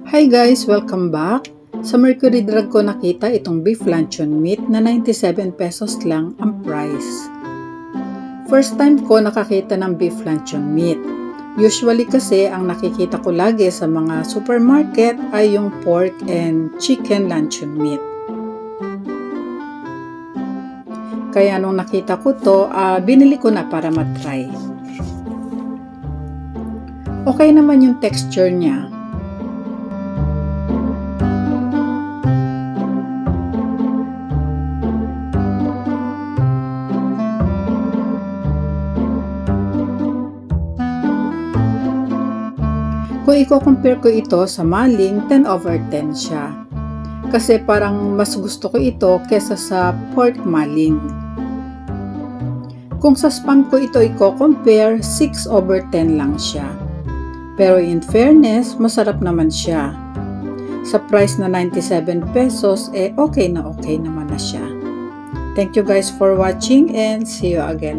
Hi guys! Welcome back! Sa Mercury Drug ko nakita itong beef luncheon meat na 97 pesos lang ang price. First time ko nakakita ng beef luncheon meat. Usually kasi ang nakikita ko lagi sa mga supermarket ay yung pork and chicken luncheon meat. Kaya nung nakita ko to, binili ko na para matry. Okay naman yung texture niya. Kung i-compare ko ito sa maling, 10/10 siya. Kasi parang mas gusto ko ito kesa sa pork maling. Kung sa spam ko ito i-compare, 6/10 lang siya. Pero in fairness, masarap naman siya. Sa price na 97 pesos, okay na okay naman na siya. Thank you guys for watching and see you again.